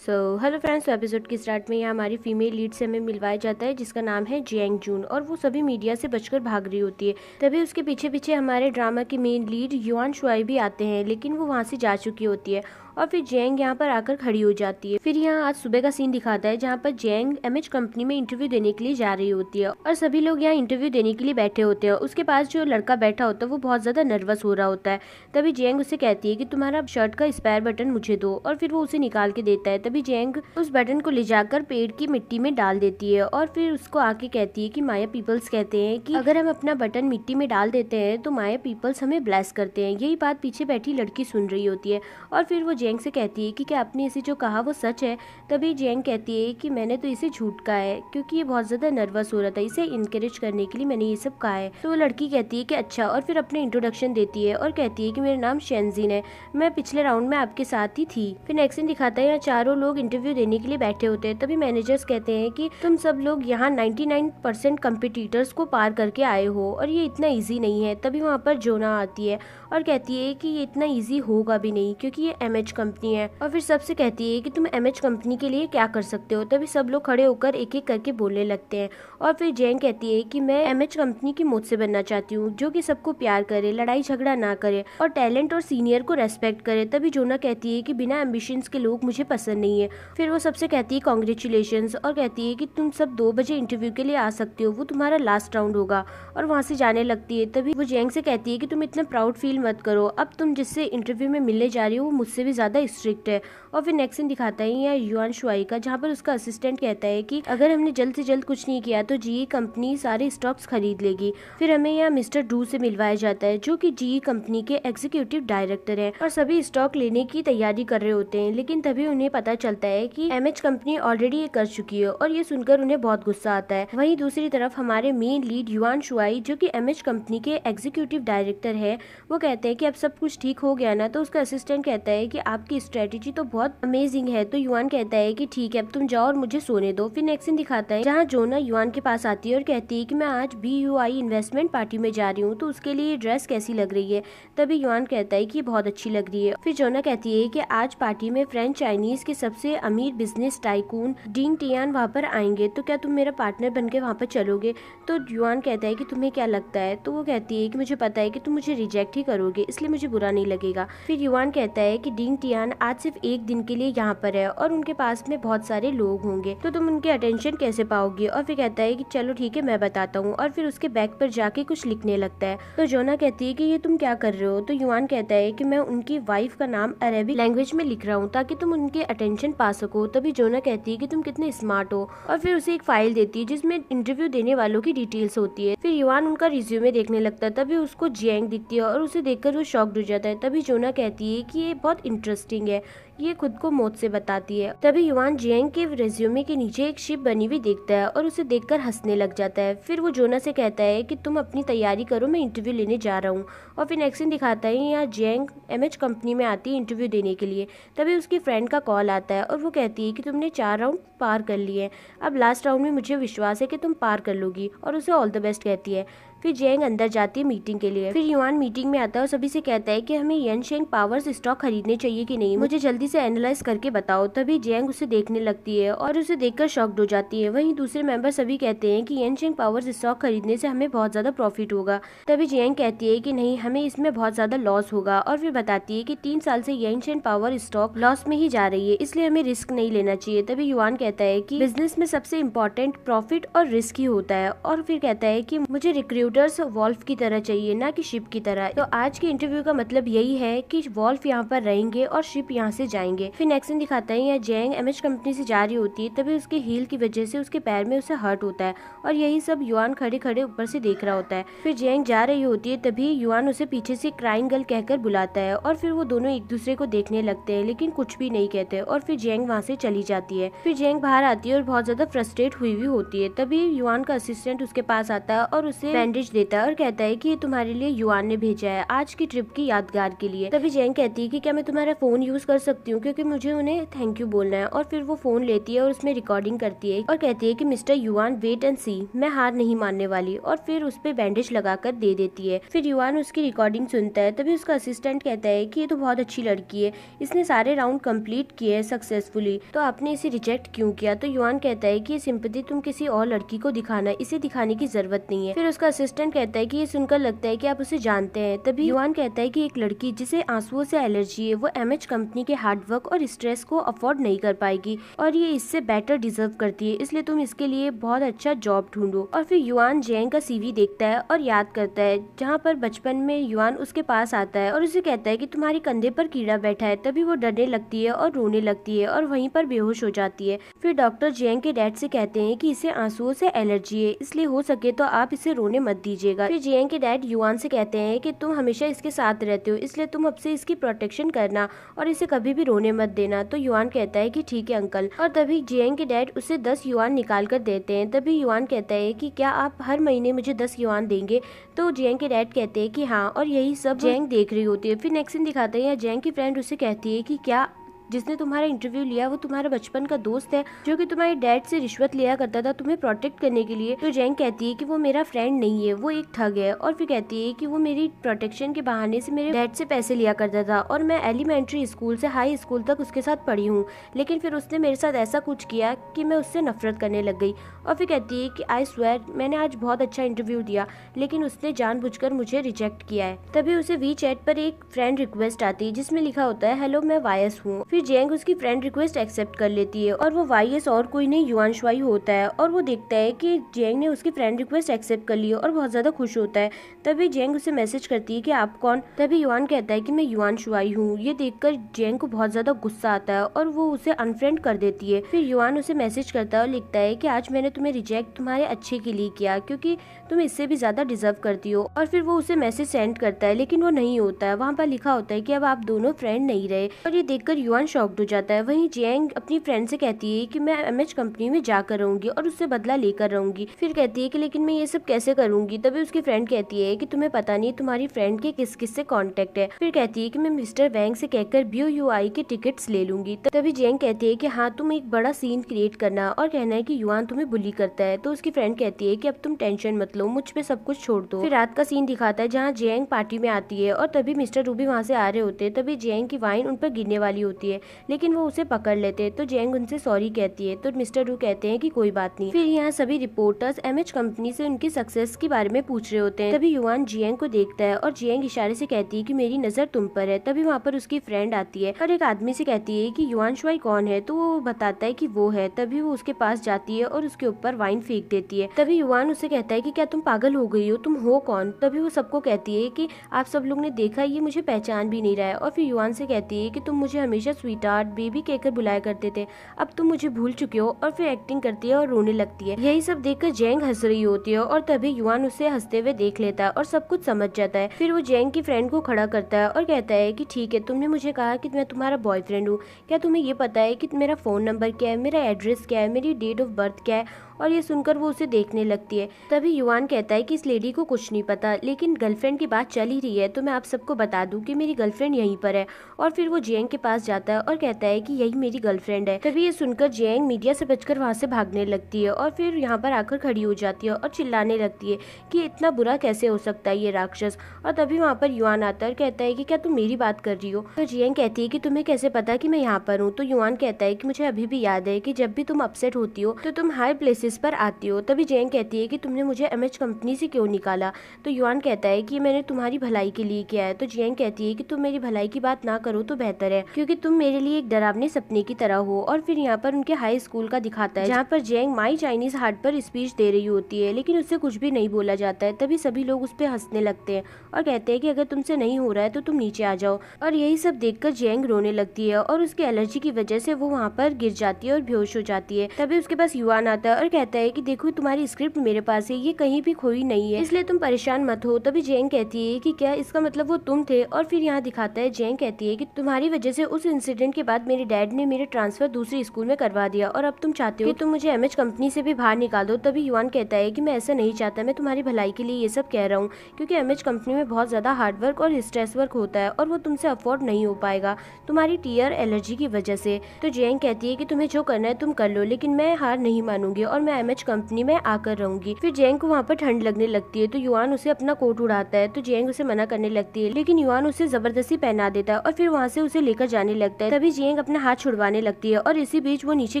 Hello friends, तो episode की start में यहाँ हमारी फीमेल लीड से हमें मिलवाया जाता है जिसका नाम है जियांग जून, और वो सभी मीडिया से बचकर भाग रही होती है। तभी उसके पीछे पीछे हमारे ड्रामा की मेन लीड युआन शुआई भी आते हैं, लेकिन वो वहाँ से जा चुकी होती है और फिर जियांग यहाँ पर आकर खड़ी हो जाती है। फिर यहाँ आज सुबह का सीन दिखाता है जहाँ पर जियांग एमएच कंपनी में इंटरव्यू देने के लिए जा रही होती है और सभी लोग यहाँ इंटरव्यू देने के लिए बैठे होते हैं। उसके पास जो लड़का बैठा होता है वो बहुत ज्यादा नर्वस हो रहा होता है। तभी जियांग उससे कहती है कि तुम्हारा शर्ट का स्पेयर बटन मुझे दो, और फिर वो उसे निकाल के देता है। तभी जियांग उस बटन को ले जाकर पेड़ की मिट्टी में डाल देती है और फिर उसको आके कहती है कि माया पीपल्स कहते हैं कि अगर हम अपना बटन मिट्टी में डाल देते हैं तो माया पीपल्स हमें ब्लेस करते हैं। यही बात पीछे बैठी लड़की सुन रही होती है और फिर वो जियांग से कहती है कि क्या आपने इसे जो कहा वो सच है। तभी जियांग कहती है कि मैंने तो इसे झूठ कहा है क्योंकि ये बहुत ज्यादा नर्वस हो रहा था, इसे इनकरेज करने के लिए मैंने ये सब कहा है। तो वो लड़की कहती है कि अच्छा, और फिर अपने इंट्रोडक्शन देती है और कहती है कि मेरा नाम शेंजिन है, मैं पिछले राउंड में आपके साथ ही थी। फिर नेक्स्ट सीन दिखाता है यहाँ चारों लोग इंटरव्यू देने के लिए बैठे होते हैं। तभी मैनेजर्स कहते हैं कि तुम सब लोग यहाँ 99% कंपटीटर्स को पार करके आए हो और ये इतना ईजी नहीं है। तभी वहाँ पर जोना आती है और कहती है कि ये इतना ईजी होगा भी नहीं क्योंकि ये एमएच कंपनी है, और फिर सबसे कहती है कि तुम एमएच कंपनी के लिए क्या कर सकते हो। तभी सब लोग खड़े होकर एक एक करके बोलने लगते हैं और फिर जियांग कहती है कि मैं एमएच कंपनी की मुझसे बनना चाहती हूँ जो कि सबको प्यार करे, लड़ाई झगड़ा ना करे और टैलेंट और सीनियर को रेस्पेक्ट करे। तभी जोना कहती है कि बिना एम्बिशंस के लोग मुझे पसंद नहीं है। फिर वो सबसे कहती है कॉन्ग्रेचुलेशंस और कहती है कि तुम सब 2 बजे इंटरव्यू के लिए आ सकते हो, वो तुम्हारा लास्ट राउंड होगा, और वहाँ से जाने लगती है। तभी वो जियांग से कहती है कि तुम इतना प्राउड फील मत करो, अब तुम जिससे इंटरव्यू में मिलने जा रही हो वो मुझसे भी ज्यादा स्ट्रिक्ट है। और फिर नेक्स्ट सीन दिखाता है यहाँ युआन शुआई का, जहाँ पर उसका असिस्टेंट कहता है कि अगर हमने जल्द से जल्द कुछ नहीं किया तो जीई कंपनी सारे स्टॉक्स खरीद लेगी। फिर हमें यहाँ मिस्टर डू से मिलवाया जाता है जो कि जीई कंपनी के एग्जीक्यूटिव डायरेक्टर है और सभी स्टॉक लेने की तैयारी कर रहे होते हैं। लेकिन तभी उन्हें पता चलता है कि एमएच कंपनी ऑलरेडी ये कर चुकी है और ये सुनकर उन्हें बहुत गुस्सा आता है। वहीं दूसरी तरफ हमारे मेन लीड युआन शुआई जो कि एमएच कंपनी के एग्जीक्यूटिव डायरेक्टर है, वो कहते हैं कि अब सब कुछ ठीक हो गया ना। तो उसका असिस्टेंट कहता है कि आपकी स्ट्रेटेजी तो बहुत अमेजिंग है। तो युआन कहता है कि ठीक है, अब तुम जाओ और मुझे सोने दो। फिर नेक्स्ट सीन दिखाता है जहाँ जोना युआन के पास आती है और कहती है कि मैं आज BUI इन्वेस्टमेंट पार्टी में जा रही हूँ, तो उसके लिए ड्रेस कैसी लग रही है। तभी युआन कहता है कि बहुत अच्छी लग रही है। फिर जोना कहती है कि आज पार्टी में फ्रेंच चाइनीज के सबसे अमीर बिजनेस टाइकून डिंग टियान वहाँ पर आएंगे, तो क्या तुम मेरा पार्टनर बन के वहाँ पर चलोगे। तो युआन कहता है कि तुम्हें क्या लगता है। तो वो कहती है कि मुझे पता है कि तुम मुझे रिजेक्ट ही करोगे, इसलिए मुझे बुरा नहीं लगेगा। फिर युआन कहता है कि डिंग टियान आज सिर्फ एक दिन के लिए यहाँ पर है और उनके पास में बहुत सारे लोग होंगे, तो तुम उनके अटेंशन कैसे पाओगे। और फिर कहता है कि चलो ठीक है, मैं बताता हूँ, और फिर उसके बैग पर जाके कुछ लिखने लगता है। तो जोना कहती है कि ये तुम क्या कर रहे हो। तो युआन कहता है कि मैं उनकी वाइफ का नाम अरेबिक लैंग्वेज में लिख रहा हूँ ताकि तुम उनके अटेंशन पा सको। तभी जोना कहती है कि तुम कितने स्मार्ट हो, और फिर उसे एक फाइल देती है जिसमें इंटरव्यू देने वालों की डिटेल्स होती है। फिर युआन उनका रिज्यूमे देखने लगता है। तभी उसको जियांग दिखती है और उसे देखकर वो शॉक्ड हो जाता है। तभी जोना कहती है कि ये बहुत इंटरेस्टिंग है, ये खुद को मौत से बताती है। तभी युआन जियांग के रिज्यूमे के नीचे एक शिप बनी हुई देखता है और उसे देखकर हंसने लग जाता है। फिर वो जोना से कहता है कि तुम अपनी तैयारी करो, मैं इंटरव्यू लेने जा रहा हूँ। और फिर नेक्स्ट सीन दिखाता है यहाँ जियांग एमएच कंपनी में आती है इंटरव्यू देने के लिए। तभी उसकी फ्रेंड का कॉल आता है और वो कहती है कि तुमने 4 राउंड पार कर लिए, अब लास्ट राउंड में मुझे विश्वास है कि तुम पार कर लोगी, और उसे ऑल द बेस्ट कहती है। फिर जियांग अंदर जाती है मीटिंग के लिए। फिर युआन मीटिंग में आता है और सभी से कहता है कि हमें येनशेंग पावर्स स्टॉक खरीदने चाहिए कि नहीं, मुझे जल्दी से एनालाइज करके बताओ। तभी जियांग उसे देखने लगती है और उसे देखकर शॉक्ड हो जाती है। वहीं दूसरे मेंबर सभी कहते हैं कि येनशेंग पावर्स स्टॉक खरीदने से हमें बहुत ज्यादा प्रॉफिट होगा। तभी जियांग कहती है कि नहीं, हमें इसमें बहुत ज्यादा लॉस होगा, और फिर बताती है कि 3 साल से येनशेंग पावर स्टॉक लॉस में ही जा रही है, इसलिए हमें रिस्क नहीं लेना चाहिए। तभी युआन कहता है कि बिजनेस में सबसे इम्पोर्टेंट प्रॉफिट और रिस्क ही होता है, और फिर कहता है कि मुझे रिक्रूटर्स वॉल्फ की तरह चाहिए, ना कि शिप की तरह। तो आज के इंटरव्यू का मतलब यही है कि वॉल्फ यहाँ पर रहेंगे और शिप यहाँ से जाएंगे। फिर नेक्स्ट सीन दिखाता है यहाँ जियांग एमएच कंपनी से जा रही होती है। तभी उसके हील की वजह से उसके पैर में उसे हर्ट होता है और यही सब युआन खड़े खड़े ऊपर से देख रहा होता है। फिर जियांग जा रही होती है, तभी युआन उसे पीछे से क्राइंग गर्ल कहकर बुलाता है और फिर वो दोनों एक दूसरे को देखने लगते हैं लेकिन कुछ भी नहीं कहते, और फिर जियांग वहाँ से चली जाती है। फिर जियांग बाहर आती है और बहुत ज्यादा फ्रस्ट्रेट हुई होती है। तभी युआन का असिस्टेंट उसके पास आता है और उसे बैंडेज देता है और कहता है कि ये तुम्हारे लिए युआन ने भेजा है आज की ट्रिप की यादगार के लिए। तभी जैंग कहती है कि क्या मैं तुम्हारा फोन यूज कर सकती हूँ, क्योंकि मुझे उन्हें थैंक यू बोलना है। और फिर वो फोन लेती है और उसमें रिकॉर्डिंग करती है और कहती है कि मिस्टर युआन वेट एंड सी, मैं हार नहीं मानने वाली। और फिर उस पे बैंडेज लगाकर दे देती है। फिर युआन उसकी रिकॉर्डिंग सुनता है। तभी उसका असिस्टेंट कहता है कि ये तो बहुत अच्छी लड़की है, इसने सारे राउंड कंप्लीट किए हैं सक्सेसफुली, तो आपने इसे रिजेक्ट क्यों किया। तो युआन कहता है कि ये सिंपैथी तुम किसी और लड़की को दिखाना, इसे दिखाने की जरूरत नहीं है। फिर उसका असिस्टेंट कहता है कि ये सुनकर लगता है कि आप उसे जानते हैं। तभी युआन कहता है कि एक लड़की जिसे आंसुओं से एलर्जी है वो एमएच कंपनी के हार्डवर्क और स्ट्रेस को अफोर्ड नहीं कर पाएगी और ये इससे बेटर डिजर्व करती है, इसलिए तुम इसके लिए बहुत अच्छा जॉब ढूंढो। और फिर युआन जैंग का सीवी देखता है और याद करता है जहाँ पर बचपन में युआन उसके पास आता है और उसे कहता है कि तुम्हारे कंधे पर कीड़ा बैठा है। तभी वो डरने लगती है और रोने लगती है और वहीं पर बेहोश हो जाती है। फिर डॉक्टर जैंग के डैड से कहते हैं कि इसे आंसुओं से एलर्जी है, इसलिए हो सके तो आप इसे रोने मत दीजिएगा। फिर जैंग के डैड युआन से कहते हैं कि तुम हमेशा इसके साथ रहते हो, इसलिए तुम अब से इसकी प्रोटेक्शन करना और इसे कभी भी रोने मत देना। तो युआन कहता है कि ठीक है अंकल। और तभी जैंग के डैड उसे 10 युआन निकाल कर देते हैं। तभी युआन कहता है कि क्या आप हर महीने मुझे 10 युआन देंगे। तो जैंग के डैड कहते हैं कि हाँ, और यही सब जैंग देख रही होती है। फिर नेक्स्ट सीन दिखाते हैं जैंग की फ्रेंड उसे कहती है कि क्या जिसने तुम्हारा इंटरव्यू लिया वो तुम्हारा बचपन का दोस्त है जो कि तुम्हारे डैड से रिश्वत लिया करता था तुम्हें प्रोटेक्ट करने के लिए। तो जैंग कहती है कि वो मेरा फ्रेंड नहीं है, वो एक ठग है। और फिर कहती है कि वो मेरी प्रोटेक्शन के बहाने से मेरे डैड से पैसे लिया करता था और मैं एलिमेंट्री स्कूल से हाई स्कूल तक उसके साथ पढ़ी हूँ, लेकिन फिर उसने मेरे साथ ऐसा कुछ किया कि मैं उससे नफरत करने लग गई। और फिर कहती है कि आई स्वेयर मैंने आज बहुत अच्छा इंटरव्यू दिया, लेकिन उसने जानबूझकर मुझे रिजेक्ट किया है। तभी उसे वी चैट पर एक फ्रेंड रिक्वेस्ट आती है जिसमें लिखा होता है हेलो मैं वायस हूँ। फिर जैंग उसकी फ्रेंड रिक्वेस्ट एक्सेप्ट कर लेती है और वो वायस और कोई नहीं युआन शुआई होता है। और वो देखता है कि जैंग ने उसकी फ्रेंड रिक्वेस्ट एक्सेप्ट कर ली है और बहुत ज्यादा खुश होता है। तभी जैंग उसे मैसेज करती है कि आप कौन। तभी युआन कहता है कि मैं युआन शुआई हूँ। ये देखकर जैंग को बहुत ज्यादा गुस्सा आता है और वो उसे अनफ्रेंड कर देती है। फिर युआन उसे मैसेज करता है और लिखता है कि आज मैंने तुम्हें रिजेक्ट तुम्हारे अच्छे के लिए किया क्योंकि तुम इससे भी ज्यादा डिजर्व करती हो। और फिर वो उसे मैसेज सेंड करता है, लेकिन वो नहीं होता है। वहाँ पर लिखा होता है कि अब आप दोनों फ्रेंड नहीं रहे। और ये देखकर युआन शॉक्ड हो जाता है। वहीं जैंग अपनी फ्रेंड से कहती है कि मैं एमएच कंपनी में जाकर रहूंगी और उससे बदला लेकर रहूंगी। फिर कहती है कि लेकिन मैं ये सब कैसे करूंगी। तभी उसकी फ्रेंड कहती है कि तुम्हें पता नहीं तुम्हारी फ्रेंड के किस किस से कांटेक्ट है। फिर कहती है कि मैं मिस्टर वैंग से कहकर BOUI के टिकट्स ले लूंगी। तभी जैंग कहती है कि हाँ तुम एक बड़ा सीन क्रिएट करना और कहना है कि युआन तुम्हें बुली करता है। तो उसकी फ्रेंड कहती है कि अब तुम टेंशन मत लो, मुझ पे सब कुछ छोड़ दो। फिर रात का सीन दिखाता है जहाँ जैंग पार्टी में आती है और तभी मिस्टर रूबी वहाँ से आ रहे होते हैं। तभी जैंग की वाइन उन पर गिरने वाली होती है, लेकिन वो उसे पकड़ लेते हैं। तो जैंग उनसे सॉरी कहती है। तो मिस्टर रू कहते हैं कि कोई बात नहीं। फिर यहाँ सभी रिपोर्टर्स एमएच कंपनी से उनकी सक्सेस के बारे में पूछ रहे होते हैं। तभी युआन जैंग को देखता है और जैंग इशारे से कहती है कि मेरी नजर तुम पर है। तभी वहाँ पर उसकी फ्रेंड आती है और एक आदमी से कहती है कि युआन शुआई कौन है। तो वो बताता है कि वो है। तभी वो उसके पास जाती है और उसके ऊपर वाइन फेंक देती है। तभी युआन उसे कहता है कि क्या तुम पागल हो गई हो, तुम हो कौन। तभी वो सबको कहती है कि आप सब लोग ने देखा ये मुझे पहचान भी नहीं रहा है। और फिर युआन से कहती है कि तुम मुझे हमेशा स्वीटहार्ट बेबी कहकर बुलाया करते थे, अब तुम मुझे भूल चुके हो। और फिर एक्टिंग करती है और रोने लगती है। यही सब देखकर जैंग हंस रही होती है और तभी युआन उसे हंसते हुए देख लेता है और सब कुछ समझ जाता है। फिर वो जैंग की फ्रेंड को खड़ा करता है और कहता है कि ठीक है तुमने मुझे कहा कि मैं तुम्हारा बॉयफ्रेंड हूँ, क्या तुम्हें ये पता है कि मेरा फोन नंबर क्या है, मेरा एड्रेस क्या है, मेरी डेट ऑफ बर्थ क्या है। और ये सुनकर वो उसे देखने लगती है। तभी युआन कहता है कि इस लेडी को कुछ नहीं पता, लेकिन गर्लफ्रेंड की बात चल ही रही है तो मैं आप सबको बता दूं कि मेरी गर्लफ्रेंड यहीं पर है। और फिर वो जैंग के पास जाता है और कहता है कि यही मेरी गर्लफ्रेंड है। तभी ये सुनकर जैंग मीडिया से बचकर वहाँ से भागने लगती है और फिर यहाँ पर आकर खड़ी हो जाती है और चिल्लाने लगती है कि इतना बुरा कैसे हो सकता है ये राक्षस। और तभी वहाँ पर युआन आता है और कहता है कि क्या तुम मेरी बात कर रही हो। तो जैंग कहती है कि तुम्हें कैसे पता कि मैं यहाँ पर हूँ। तो युआन कहता है कि मुझे अभी भी याद है कि जब भी तुम अपसेट होती हो तो तुम हाई प्लेसेस पर आती हो। तभी जैंग कहती है कि तुमने मुझे एमएच कंपनी से क्यों निकाला। तो युआन कहता है कि मैंने तुम्हारी भलाई के लिए किया है। तो जैंग कहती है कि तुम मेरी भलाई की बात ना करो तो बेहतर है, क्योंकि तुम मेरे लिए एक डरावने सपने की तरह हो। और फिर यहाँ पर उनके हाई स्कूल का दिखाता है जहाँ पर जैंग माई चाइनीज हार्ट पर स्पीच दे रही होती है, लेकिन उससे कुछ भी नहीं बोला जाता है। तभी सभी लोग उस पर हंसने लगते हैं और कहते हैं कि अगर तुमसे नहीं हो रहा है तो तुम नीचे आ जाओ। और यही सब देखकर जैंग रोने लगती है और उसकी एलर्जी की वजह से वो वहाँ पर गिर जाती है और बेहोश हो जाती है। तभी उसके पास युआन आता है और कहता है कि देखो तुम्हारी स्क्रिप्ट मेरे पास है, ये कहीं भी खोई नहीं है, इसलिए तुम परेशान मत हो। तभी जेंग कहती है कि क्या इसका मतलब वो तुम थे? और फिर यहाँ दिखाता है, जेंग कहती है कि तुम्हारी वजह से उस इंसिडेंट के बाद मेरे डैड ने मेरे ट्रांसफर दूसरी स्कूल में करवा दिया और अब तुम चाहते हो कि तुम मुझे एमएच कंपनी से भी बाहर निकाल दो। तभी युआन कहता है कि मैं ऐसा नहीं चाहता, मैं तुम्हारी भलाई के लिए ये सब कह रहा हूँ, क्योंकि एमएच कंपनी में बहुत ज्यादा हार्डवर्क और स्ट्रेस वर्क होता है और वो तुमसे अफोर्ड नहीं हो पाएगा तुम्हारी टीयर एलर्जी की वजह से। तो जेंग कहती है कि तुम्हें जो करना है तुम कर लो, लेकिन मैं हार नहीं मानूंगी और मैं एमएच कंपनी में आकर रहूंगी। फिर जेंग को वहाँ पर ठंड लगने लगती है तो युआन उसे अपना कोट उड़ाता है, तो जेंग उसे मना करने लगती है, लेकिन युआन उसे जबरदस्ती पहना देता है और फिर वहाँ से उसे लेकर जाने लगता है। तभी जेंग अपना हाथ छुड़वाने लगती है और इसी बीच वो नीचे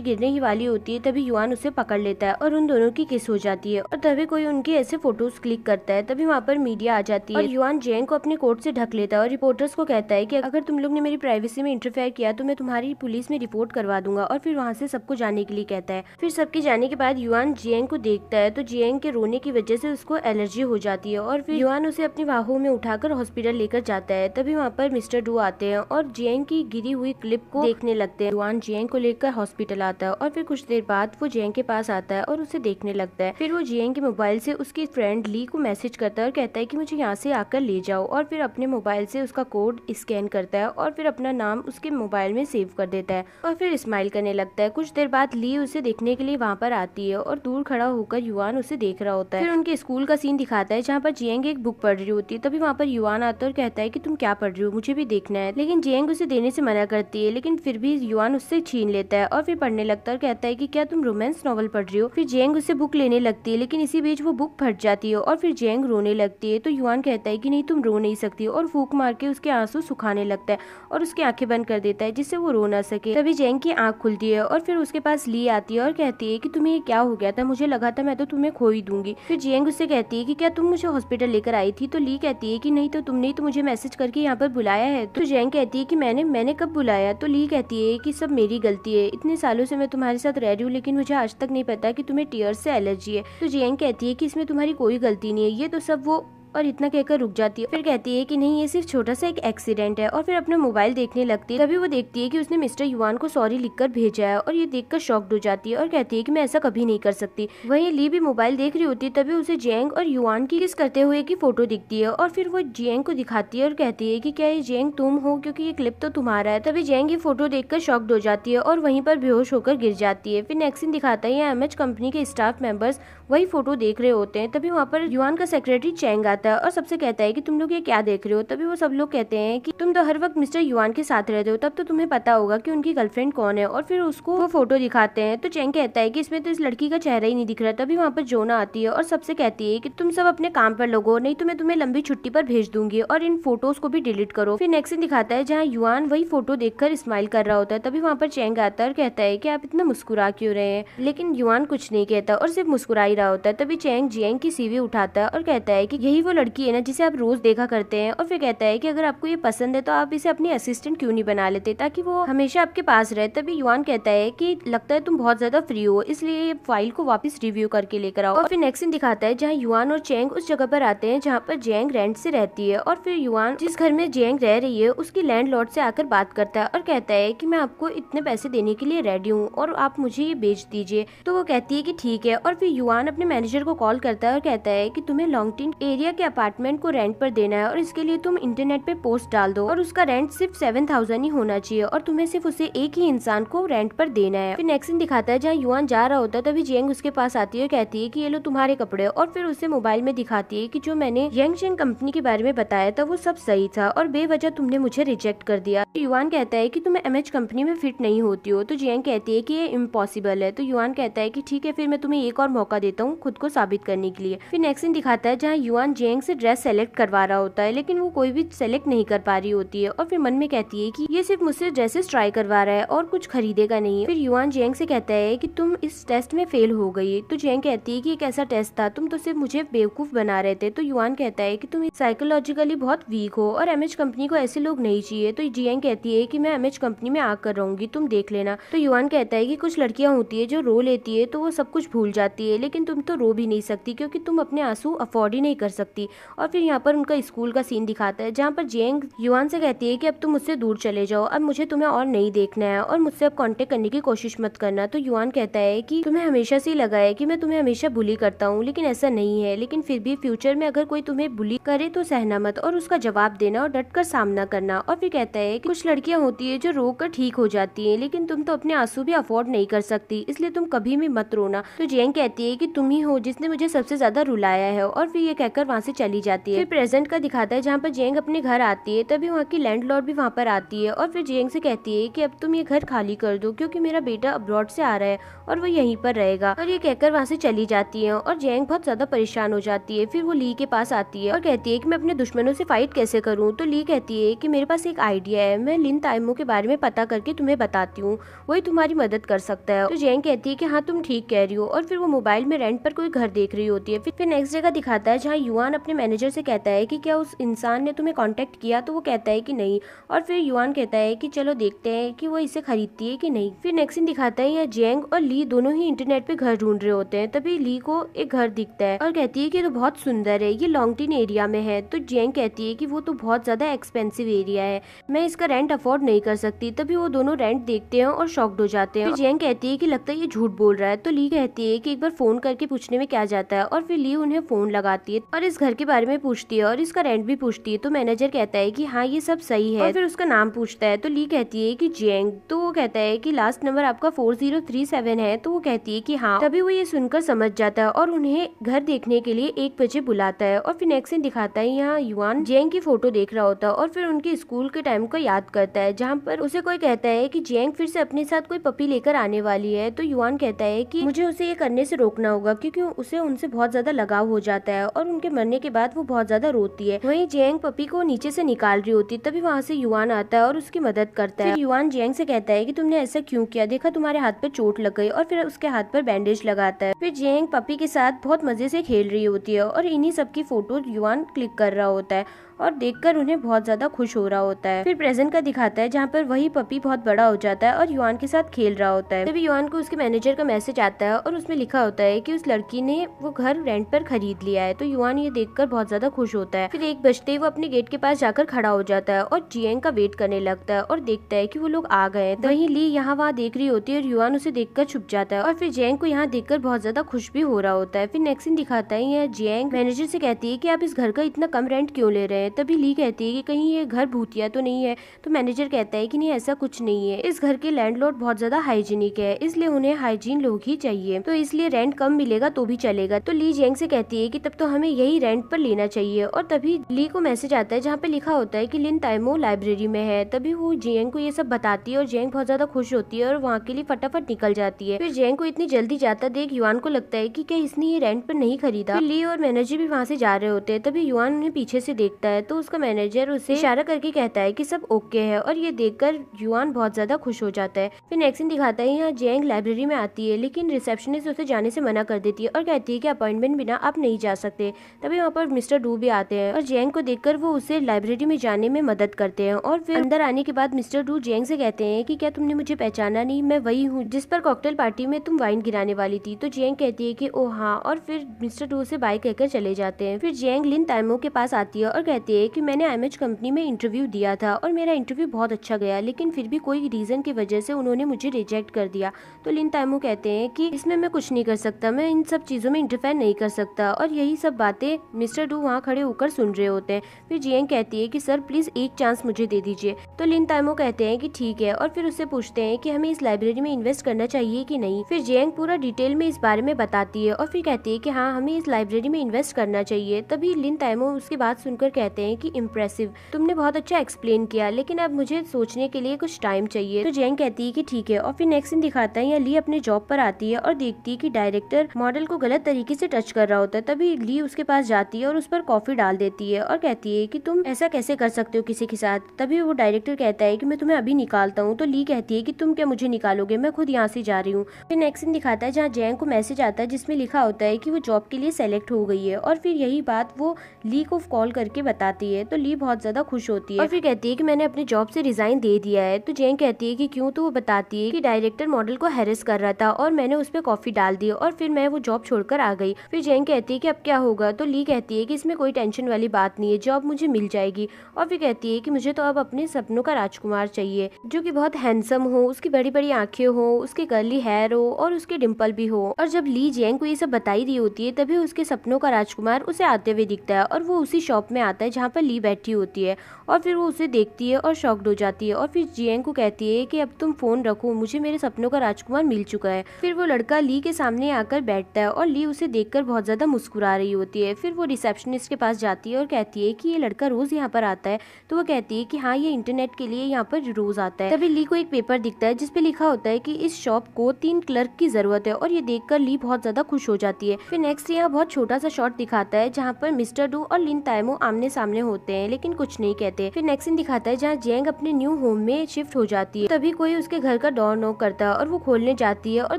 गिरने ही वाली होती है। तभी युआन उसे पकड़ लेता है और उन दोनों की किस हो जाती है और तभी कोई उनके ऐसे फोटोज क्लिक करता है। तभी वहाँ पर मीडिया आ जाती है और युआन जेंग को अपने कोट से ढक लेता है और रिपोर्टर्स को कहता है कि अगर तुम लोग ने मेरी प्राइवेसी में इंटरफेयर किया तो मैं तुम्हारी पुलिस में रिपोर्ट करवा दूंगा, और फिर वहाँ से सबको जाने के लिए कहता है। फिर सबके जाने के बाद युआन जेंग को देखता है तो जेंग के रोने की वजह से उसको एलर्जी हो जाती है और फिर युआन उसे अपनी बाहों में उठाकर हॉस्पिटल लेकर जाता है। तभी वहाँ पर मिस्टर डू आते हैं और जेंग की गिरी हुई क्लिप को देखने लगते हैं। युआन जेंग को लेकर हॉस्पिटल आता है और फिर कुछ देर बाद वो जेंग के पास आता है और उसे देखने लगता है। फिर वो जेंग के मोबाइल से उसकी फ्रेंड ली को मैसेज करता है और कहता है कि मुझे यहाँ से आकर ले जाओ, और फिर अपने मोबाइल से उसका कोड स्कैन करता है और फिर अपना नाम उसके मोबाइल में सेव कर देता है और फिर स्माइल करने लगता है। कुछ देर बाद ली उसे देखने के लिए वहाँ पर आती है और दूर खड़ा होकर युआन उसे देख रहा होता है। फिर उनके स्कूल का सीन दिखाता है जहाँ पर जेंग एक बुक पढ़ रही होती है। तभी वहाँ पर युआन आता है और कहता है कि तुम क्या पढ़ रही हो, मुझे भी देखना है, लेकिन जेंग उसे देने से मना करती है, लेकिन फिर भी युआन उससे छीन लेता है और फिर पढ़ने लगता है और कहता है कि क्या तुम रोमांस नॉवल पढ़ रही हो। फिर जेंग उसे बुक लेने लगती है, लेकिन इसी बीच वो बुक फट जाती है और फिर जेंग रोने लगती है। तो युआन कहता है कि नहीं तुम रो नहीं सकती और फूंक मार के उसके आंसू सुखाने लगता है और उसकी आंखें बंद कर देता है जिससे वो रो ना सके। तभी जेंग की आंख खुलती है और फिर उसके पास ली आती है और कहती है कि तुम्हें ये क्या हो गया था, मुझे लगा था मैं तो तुम्हें खो ही दूंगी। फिर जेंग उससे कहती है कि क्या तुम मुझे हॉस्पिटल लेकर आई थी? तो ली कहती है कि नहीं, तो तुमने तो मुझे मैसेज करके यहाँ पर बुलाया है। तो जेंग कहती है कि मैंने कब बुलाया? तो ली कहती है कि सब मेरी गलती है, इतने सालों से मैं तुम्हारे साथ रह रही हूँ लेकिन मुझे आज तक नहीं पता कि तुम्हें टीयर्स से एलर्जी है। तो जेंग कहती है कि इसमें तुम्हारी कोई गलती नहीं है, ये तो सब वो, और इतना कहकर रुक जाती है। फिर कहती है कि नहीं, ये सिर्फ छोटा सा एक एक्सीडेंट है और फिर अपना मोबाइल देखने लगती है। तभी वो देखती है कि उसने मिस्टर युआन को सॉरी लिखकर भेजा है और ये देखकर शॉक्ड हो जाती है और कहती है कि मैं ऐसा कभी नहीं कर सकती। वहीं ली भी मोबाइल देख रही होती है। तभी उसे जेंग और युआन की किस करते हुए की फोटो दिखती है और फिर वो जेंग को दिखाती है और कहती है कि क्या ये जेंग तुम हो, क्योंकि ये क्लिप तो तुम्हारा है। तभी जेंग ये फोटो देखकर शॉक्ड हो जाती है और वहीं पर बेहोश होकर गिर जाती है। फिर नेक्स्ट सीन दिखाता है एमएच कंपनी के स्टाफ मेंबर्स वही फोटो देख रहे होते हैं। तभी वहाँ पर युआन का सेक्रेटरी चैंग आता है और सबसे कहता है कि तुम लोग ये क्या देख रहे हो? तभी वो सब लोग कहते हैं कि तुम तो हर वक्त मिस्टर युआन के साथ रहते हो, तब तो तुम्हें पता होगा कि उनकी गर्लफ्रेंड कौन है, और फिर उसको वो फोटो दिखाते हैं। तो चैंग कहता है कि इसमें तो इस लड़की का चेहरा ही नहीं दिख रहा। तभी वहाँ पर जोना आती है और सबसे कहती है कि तुम सब अपने काम पर लगो, नहीं तो मैं तुम्हें लंबी छुट्टी पर भेज दूंगी और इन फोटोज को भी डिलीट करो। फिर नेक्स्ट सीन दिखाता है जहाँ युआन वही फोटो देखकर स्माइल कर रहा होता है। तभी वहाँ पर चैंग आता है और कहता है कि आप इतना मुस्कुरा क्यों रहे हैं, लेकिन युआन कुछ नहीं कहता और सिर्फ मुस्कुरा ही रहा होता है। तभी चैंग जेंग की सीवी उठाता है और कहता है कि यही वो लड़की है ना जिसे आप रोज देखा करते हैं, और फिर कहता है कि अगर आपको ये पसंद है तो आप इसे अपनी असिस्टेंट क्यों नहीं बना लेते ताकि वो हमेशा आपके पास रहे। तभी युआन कहता है कि लगता है तुम बहुत ज्यादा फ्री हो, इसलिए ये फाइल को वापस रिव्यू करके लेकर आओ। और फिर नेक्स्ट सीन दिखाता है जहाँ युआन और चैंग उस जगह पर आते हैं जहाँ पर जेंग रेंट से रहती है और फिर युआन जिस घर में जेंग रह रही है उसकी लैंडलॉर्ड से आकर बात करता है और कहता है कि मैं आपको इतने पैसे देने के लिए रेडी हूँ और आप मुझे ये बेच दीजिए। तो वो कहती है कि ठीक है, और फिर युआन अपने मैनेजर को कॉल करता है और कहता है कि तुम्हें लॉन्गटिन एरिया के अपार्टमेंट को रेंट पर देना है और इसके लिए तुम इंटरनेट पे पोस्ट डाल दो और उसका रेंट सिर्फ 7,000 ही होना चाहिए और तुम्हें सिर्फ उसे एक ही इंसान को रेंट पर देना है। फिर नेक्स्ट सीन दिखाता है जहाँ युआन जा रहा होता है। तभी जेंग उसके पास आती है और कहती है कि ये लो तुम्हारे कपड़े, और फिर उसे मोबाइल में दिखाती है कि जो मैंने यंगचेन कंपनी के बारे में बताया था वो सब सही था और बेवजह तुमने मुझे रिजेक्ट कर दिया। तो युआन कहता है कि तुम एमएच कंपनी में फिट नहीं होती हो। तो जेंग कहती है कि ये इम्पॉसिबल है। तो युआन कहता है कि ठीक है, फिर मैं तुम्हें एक और मौका देता हूँ खुद को साबित करने के लिए। फिर नेक्स्ट सीन दिखाता है जहाँ युआन जेंग से ड्रेस सेलेक्ट करवा रहा होता है लेकिन वो कोई भी सेलेक्ट नहीं कर पा रही होती है और फिर मन में कहती है कि ये सिर्फ मुझसे ड्रेसेस ट्राई करवा रहा है और कुछ खरीदेगा नहीं। फिर युआन जेंग से कहता है कि तुम इस टेस्ट में फेल हो गई। तो जेंग कहती है कि एक ऐसा टेस्ट था, तुम तो सिर्फ मुझे बेवकूफ बना रहे थे। तो युआन कहता है कि तुम साइकोलॉजिकली बहुत वीक हो और एमएच कंपनी को ऐसे लोग नहीं चाहिए। तो जेंग कहती है कि मैं एमएच कंपनी में आकर रहूंगी, तुम देख लेना। तो युआन कहता है कि कुछ लड़कियां होती है जो रो लेती है तो वो सब कुछ भूल जाती है, लेकिन तुम तो रो भी नहीं सकती क्योंकि तुम अपने आंसू अफोर्ड ही नहीं कर सकती। सकती। और फिर यहाँ पर उनका स्कूल का सीन दिखाता है जहाँ पर जियांग युआन से कहती है कि अब तुम मुझसे दूर चले जाओ, अब मुझे तुम्हें और नहीं देखना है और मुझसे अब कांटेक्ट करने की कोशिश मत करना। तो युआन कहता है कि तुम्हें हमेशा से लगा है कि मैं तुम्हें हमेशा बुली करता हूँ, लेकिन ऐसा नहीं है, लेकिन फिर भी फ्यूचर में अगर कोई तुम्हें बुली करे तो सहना मत और उसका जवाब देना और डट कर सामना करना। और फिर कहता है कि कुछ लड़कियां होती है जो रो कर ठीक हो जाती है, लेकिन तुम तो अपने आंसू भी अफोर्ड नहीं कर सकती, इसलिए तुम कभी भी मत रोना। तो जियांग कहती है कि तुम ही हो जिसने मुझे सबसे ज्यादा रुलाया है और फिर ये कहकर वहाँ से चली जाती है। फिर प्रेजेंट का दिखाता है जहाँ पर जियांग अपने घर आती है, तभी वहाँ की लैंडलॉर्ड भी वहाँ पर आती है और फिर जियांग से कहती है कि अब तुम ये घर खाली कर दो क्योंकि मेरा बेटा अब्रॉड से आ रहा है और वो यहीं पर रहेगा। और ये कहकर वहाँ से चली जाती है और जियांग बहुत ज्यादा परेशान हो जाती है। फिर वो ली के पास आती है और कहती है कि मैं अपने दुश्मनों से फाइट कैसे करूँ। तो ली कहती है कि मेरे पास एक आइडिया है, मैं लिन ताइमो के बारे में पता करके तुम्हें बताती हूँ, वही तुम्हारी मदद कर सकता है। तो जियांग कहती है कि हाँ तुम ठीक कह रही हो और फिर वो मोबाइल में रेंट पर कोई घर देख रही होती है। फिर नेक्स्ट जगह दिखाता है जहाँ युआन अपने मैनेजर से कहता है कि क्या उस इंसान ने तुम्हें कांटेक्ट किया। तो वो कहता है कि नहीं और फिर युआन कहता है कि चलो देखते हैं कि वो इसे खरीदती है कि नहीं। फिर नेक्स्ट सीन दिखाता है यहाँ जियांग और ली दोनों ही इंटरनेट पे घर ढूंढ रहे होते हैं, तभी ली को एक घर दिखता है और कहती है कि तो बहुत सुंदर है, ये लॉन्गटिन एरिया में है। तो जियांग कहती है कि वो तो बहुत ज्यादा एक्सपेंसिव एरिया है, मैं इसका रेंट अफोर्ड नहीं कर सकती। तभी वो दोनों रेंट देखते हैं और शॉक्ड हो जाते हैं। फिर जियांग कहती है कि लगता है ये झूठ बोल रहा है। तो ली कहती है कि एक बार फोन करके पूछने में क्या जाता है और फिर ली उन्हें फोन लगाती है और इस घर के बारे में पूछती है और इसका रेंट भी पूछती है। तो मैनेजर कहता है कि हाँ ये सब सही है और फिर उसका नाम पूछता है। तो ली कहती है कि जियांग। तो वो कहता है कि लास्ट नंबर आपका 4037 है। तो वो कहती है कि हाँ। तभी वो ये सुनकर समझ जाता है और उन्हें घर देखने के लिए 1 बजे बुलाता है। और फिर नेक्स्ट सीन दिखाता है यहाँ युआन जियांग की फोटो देख रहा होता है और फिर उनके स्कूल के टाइम को याद करता है जहाँ पर उसे कोई कहता है कि जियांग फिर से अपने साथ कोई पपी लेकर आने वाली है। तो युआन कहता है कि मुझे उसे ये करने से रोकना होगा क्योंकि उसे उनसे बहुत ज्यादा लगाव हो जाता है और उनके मरने के बाद वो बहुत ज्यादा रोती है। वहीं जियांग पपी को नीचे से निकाल रही होती है, तभी वहाँ से युआन आता है और उसकी मदद करता है। युआन जियांग से कहता है कि तुमने ऐसा क्यों किया, देखा तुम्हारे हाथ पर चोट लग गई और फिर उसके हाथ पर बैंडेज लगाता है। फिर जियांग पपी के साथ बहुत मजे से खेल रही होती है और इन्हीं सब की फोटो युआन क्लिक कर रहा होता है और देखकर उन्हें बहुत ज्यादा खुश हो रहा होता है। फिर प्रेजेंट का दिखाता है जहाँ पर वही पपी बहुत बड़ा हो जाता है और युआन के साथ खेल रहा होता है। तभी युआन को उसके मैनेजर का मैसेज आता है और उसमें लिखा होता है कि उस लड़की ने वो घर रेंट पर खरीद लिया है। तो युआन ये देखकर बहुत ज्यादा खुश होता है। फिर 1 बजते ही वो अपने गेट के पास जाकर खड़ा हो जाता है और जियांग का वेट करने लगता है और देखता है कि वो लोग आ गए। वहीं ली यहाँ वहाँ देख रही होती है और युआन उसे देखकर छुप जाता है और फिर जियांग को यहाँ देखकर बहुत ज्यादा खुश भी हो रहा होता है। फिर नेक्स्ट सीन दिखाता है यहाँ जियांग मैनेजर से कहती है कि आप इस घर का इतना कम रेंट क्यों ले रहे हैं। तभी ली कहती है कि कहीं ये घर भूतिया तो नहीं है। तो मैनेजर कहता है कि नहीं ऐसा कुछ नहीं है, इस घर के लैंडलॉर्ड बहुत ज्यादा हाइजीनिक है, इसलिए उन्हें हाइजीन लोग ही चाहिए, तो इसलिए रेंट कम मिलेगा तो भी चलेगा। तो ली जियांग से कहती है कि तब तो हमें यही रेंट पर लेना चाहिए। और तभी ली को मैसेज आता है जहाँ पे लिखा होता है कि लिन ताइमो लाइब्रेरी में है। तभी वो जियांग को ये सब बताती है और जियांग बहुत ज्यादा खुश होती है और वहाँ के लिए फटाफट निकल जाती है। फिर जियांग को इतनी जल्दी जाता देख युआन को लगता है कि क्या इसने ये रेंट पर नहीं खरीदा। फिर ली और मैनेजर भी वहाँ से जा रहे होते हैं, तभी युआन उन्हें पीछे से देखता है तो उसका मैनेजर उसे इशारा करके कहता है कि सब ओके है और ये देखकर युआन बहुत ज्यादा खुश हो जाता है। फिर नेक्स्ट सीन दिखाता है यहाँ जियांग लाइब्रेरी में आती है लेकिन रिसेप्शनिस्ट उसे जाने से मना कर देती है और कहती है कि अपॉइंटमेंट बिना आप नहीं जा सकते। तभी वहाँ पर मिस्टर डू भी आते हैं और जियांग को देखकर वो उसे लाइब्रेरी में जाने में मदद करते हैं। और फिर अंदर आने के बाद मिस्टर डू जियांग से कहते हैं कि क्या तुमने मुझे पहचाना नहीं, मैं वही हूँ जिस पर कॉकटेल पार्टी में तुम वाइन गिराने वाली थी। तो जियांग कहती है कि ओ हाँ, और फिर मिस्टर डू से बाय कहकर चले जाते हैं। फिर जियांग लिन ताइमो के पास आती है और कहती है कि मैंने IMH कंपनी में इंटरव्यू दिया था और मेरा इंटरव्यू बहुत अच्छा गया, लेकिन फिर भी कोई रीजन की वजह से उन्होंने मुझे रिजेक्ट कर दिया। तो लिन ताइमो कहते हैं कि इसमें मैं कुछ नहीं कर सकता, मैं इन सब चीजों में इंटरफेयर नहीं कर सकता। और यही सब बातें मिस्टर डू वहाँ खड़े होकर सुन रहे होते हैं। फिर जियांग कहती है कि सर प्लीज एक चांस मुझे दे दीजिए। तो लिन ताइमो कहते हैं कि ठीक है और फिर उससे पूछते हैं कि हमें इस लाइब्रेरी में इन्वेस्ट करना चाहिए कि नहीं। फिर जियांग पूरा डिटेल में इस बारे में बताती है और फिर कहती है कि हाँ हमें इस लाइब्रेरी में इन्वेस्ट करना चाहिए। तभी लिन ताइमो उसकी बात सुनकर कहते हैं कि इम्प्रेसिव, तुमने बहुत अच्छा एक्सप्लेन किया, लेकिन अब मुझे सोचने के लिए कुछ टाइम चाहिए। तो जियांग कहती है कि ठीक है। और फिर नेक्स्ट सीन दिखाता है यहाँ ली अपने जॉब पर आती है और देखती है कि डायरेक्टर मॉडल को गलत तरीके से टच कर रहा होता है। तभी ली उसके पास जाती है और उस पर कॉफी डाल देती है और कहती है कि तुम ऐसा कैसे कर सकते हो किसी के साथ। तभी वो डायरेक्टर कहता है कि मैं तुम्हें अभी निकालता हूँ। तो ली कहती है कि तुम क्या मुझे निकालोगे, मैं खुद यहाँ से जा रही हूँ। फिर नेक्स्ट सीन दिखाता है जहाँ जियांग को मैसेज आता है जिसमें लिखा होता है कि वो जॉब के लिए सेलेक्ट हो गई है। और फिर यही बात वो ली को कॉल करके बताती है तो ली बहुत ज्यादा खुश होती है और फिर कहती है कि मैंने अपने जॉब से रिजाइन दे दिया है। तो जेंग कहती है कि क्यों? तो वो बताती है कि डायरेक्टर मॉडल को हैरेस कर रहा था और मैंने उस पर कॉफी डाल दी और फिर मैं वो जॉब छोड़कर आ गई। फिर जेंग कहती है कि अब क्या होगा? तो ली कहती है कि इसमें कोई टेंशन वाली बात नहीं है, जॉब मुझे मिल जाएगी। और फिर कहती है कि मुझे तो अब अपने सपनों का राजकुमार चाहिए जो कि बहुत हैंडसम हो, उसकी बड़ी बड़ी आंखें हो, उसके कर्ली हेयर हो और उसके डिम्पल भी हो। और जब ली जेंग को ये सब बताई रही होती है तभी उसके सपनों का राजकुमार उसे आते हुए दिखता है और वो उसी शॉप में आता है जहाँ पर ली बैठी होती है और फिर वो उसे देखती है और शॉक्ड हो जाती है और फिर जेंग को कहती है कि अब तुम फोन रखो, मुझे मेरे सपनों का राजकुमार मिल चुका है। फिर वो लड़का ली के सामने आकर बैठता है और ली उसे देखकर बहुत ज्यादा मुस्कुरा रही होती है। फिर वो रिसेप्शनिस्ट के पास जाती है और कहती है कि ये लड़का रोज यहाँ पर आता है। तो वो कहती है कि हाँ, ये इंटरनेट के लिए यहाँ पर रोज आता है। तभी ली को एक पेपर दिखता है जिसपे लिखा होता है कि इस शॉप को 3 क्लर्क की जरूरत है और ये देखकर ली बहुत ज्यादा खुश हो जाती है। फिर नेक्स्ट यहाँ बहुत छोटा सा शॉट दिखाता है जहाँ पर मिस्टर डू और लिन ताइमो आमने सामने होते हैं लेकिन कुछ नहीं कहते। फिर नेक्स्ट सीन दिखाता है जहाँ जेंग अपने न्यू होम में शिफ्ट हो जाती है। तभी कोई उसके घर का डोर नॉक करता है और वो खोलने जाती है और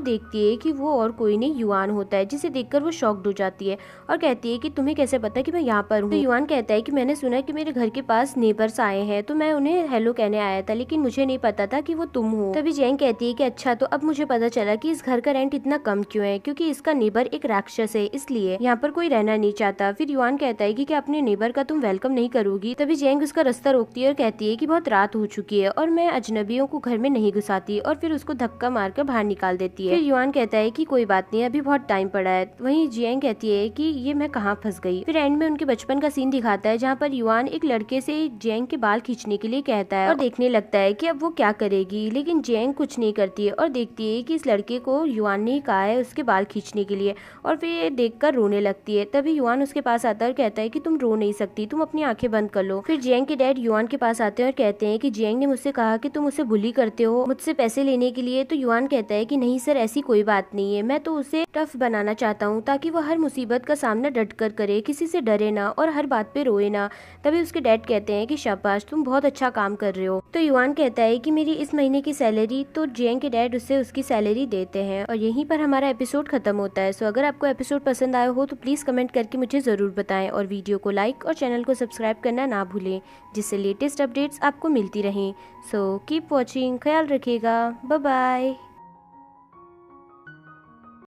देखती है कि वो और कोई नहीं युआन होता है, जिसे देखकर वो शॉक्ड हो जाती है और कहती है कि तुम्हें कैसे पता कि मैं यहाँ पर हूँ? तो युआन कहता है कि मैंने सुना कि मेरे घर के पास नेबर्स आए हैं तो मैं उन्हें हेलो कहने आया था, लेकिन मुझे नहीं पता था कि वो तुम हो। तभी जेंग कहती है कि अच्छा, तो अब मुझे पता चला कि इस घर का रेंट इतना कम क्यों है, क्योंकि इसका नेबर एक राक्षस है, इसलिए यहाँ पर कोई रहना नहीं चाहता। फिर युआन कहता है कि क्या अपने नेबर का तुम वेलकम नहीं करोगी? तभी जेंग उसका रास्ता रोकती है और कहती है कि बहुत रात हो चुकी है और मैं अजनबियों को घर में नहीं घुसाती और फिर उसको धक्का मारकर बाहर निकाल देती है। फिर युआन कहता है कि कोई बात नहीं, अभी बहुत टाइम पड़ा है। वहीं जेंग कहती है कि ये मैं कहाँ फंस गई। फिर एंड में उनके बचपन का सीन दिखाता है जहाँ पर युआन एक लड़के से जेंग के बाल खींचने के लिए कहता है और देखने लगता है कि अब वो क्या करेगी, लेकिन जेंग कुछ नहीं करती है और देखती है कि इस लड़के को युआन ने कहा है उसके बाल खींचने के लिए और फिर ये देखकर रोने लगती है। तभी युआन उसके पास आता है और कहता है कि तुम रो नहीं सकती, तुम अपनी आंखें बंद कर लो। फिर जेंग के डैड युआन के पास आते हैं और कहते हैं कि जेंग ने मुझसे कहा कि तुम उसे बुली करते हो मुझसे पैसे लेने के लिए। तो युआन कहता है कि नहीं सर, ऐसी कोई बात नहीं है, मैं तो उसे टफ बनाना चाहता हूँ ताकि वो हर मुसीबत का सामना डट कर करे, किसी से डरे ना और हर बात पे रोए ना। तभी उसके डैड कहते हैं कि शाबाश, तुम बहुत अच्छा काम कर रहे हो। तो युआन कहता है कि मेरी इस महीने की सैलरी, तो जेंग के डैड उससे उसकी सैलरी देते हैं और यहीं पर हमारा एपिसोड खत्म होता है। सो अगर आपको एपिसोड पसंद आया हो तो प्लीज कमेंट करके मुझे जरूर बताएं और वीडियो को लाइक और चैनल को सब्सक्राइब करना ना भूलें, जिससे लेटेस्ट अपडेट्स आपको मिलती रहें। सो कीप वॉचिंग, ख्याल रखिएगा, बाय बाय।